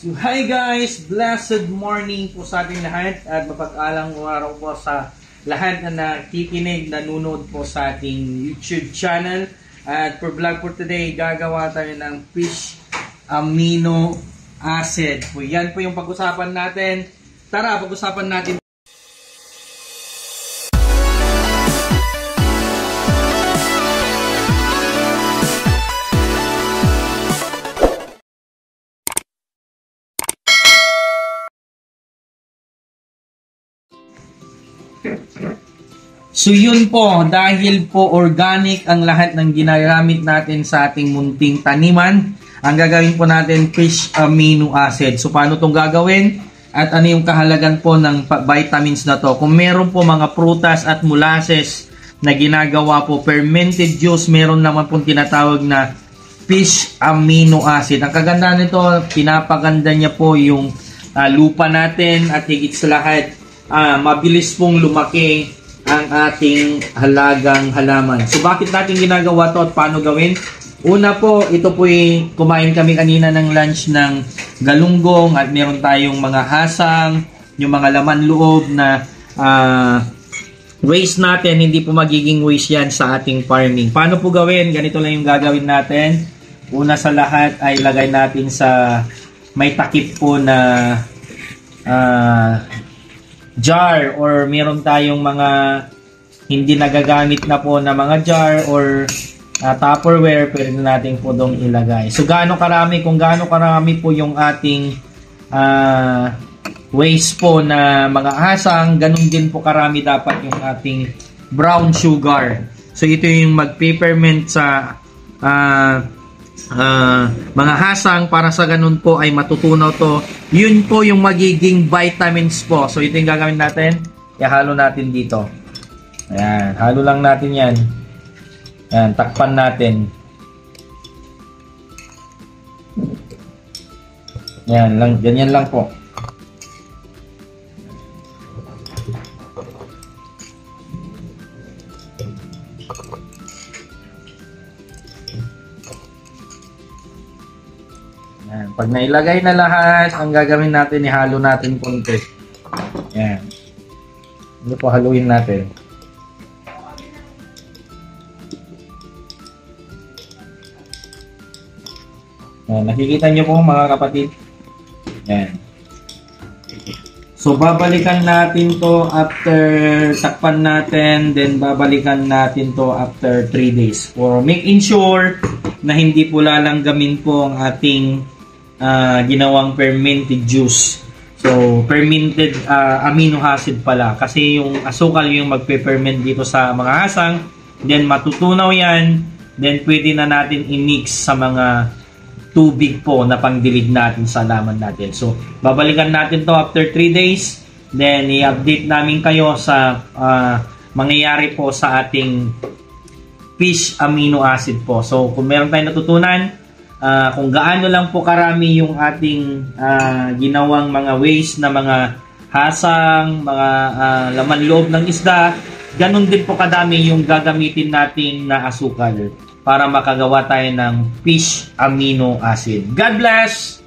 So, hi guys! Blessed morning po sa ating lahat at mapag-alang araw po sa lahat na nakikinig, nanonood po sa ating YouTube channel. At for vlog for today, gagawa tayo ng fish amino acid. So, yan po yung pag-usapan natin. Tara, pag-usapan natin. So yun po, dahil po organic ang lahat ng ginagamit natin sa ating munting taniman, ang gagawin po natin fish amino acid. So paano itong gagawin? At ano yung kahalagan po ng vitamins na to? Kung meron po mga prutas at molasses na ginagawa po fermented juice, meron naman po tinatawag na fish amino acid. Ang kaganda nito, pinapaganda niya po yung lupa natin at higit sa lahat, mabilis pong lumaki ang ating halagang halaman. So bakit natin ginagawa to at paano gawin? Una po, ito po kumain kami kanina ng lunch ng galunggong at meron tayong mga hasang, yung mga laman loob na waste natin, hindi po magiging waste yan sa ating farming. Paano po gawin? Ganito lang yung gagawin natin. Una sa lahat ay lagay natin sa may takip po na jar, or meron tayong mga hindi nagagamit na po na mga jar or Tupperware, pwede natin po dong ilagay. So gaano karami, kung gaano karami po yung ating waste po na mga hasang, ganun din po karami dapat yung ating brown sugar. So ito yung mag-peppermint sa mga hasang para sa ganun po ay matutunaw to. Yun po yung magiging vitamins po. So ito yung gagawin natin. Ihalo natin dito. Ayan, halo lang natin yan. Ayan, takpan natin. Ayan, lang, ganyan lang po. Ayan. Pag nailagay na lahat, ang gagawin natin, ihalo natin konti. Ayan. Ito po, haluin natin. Ayan. Nakikita nyo po mga kapatid. Ayan. So, babalikan natin to after, takpan natin, then babalikan natin to after 3 days. For making sure na hindi po lalanggamin po ang ating ginawang fermented juice. So, fermented amino acid pala. Kasi yung asukal yung magpe-ferment dito sa mga hasang. Then, matutunaw yan. Then, pwede na natin i-mix sa mga tubig po na pangdilig natin sa halaman natin. So, babalikan natin to after 3 days. Then, i-update namin kayo sa mangyayari po sa ating fish amino acid po. So, kung meron tayong natutunan, kung gaano lang po karami yung ating ginawang mga waste na mga hasang, mga laman loob ng isda, ganun din po kadami yung gagamitin nating na asukal para makagawa tayo ng fish amino acid. God bless!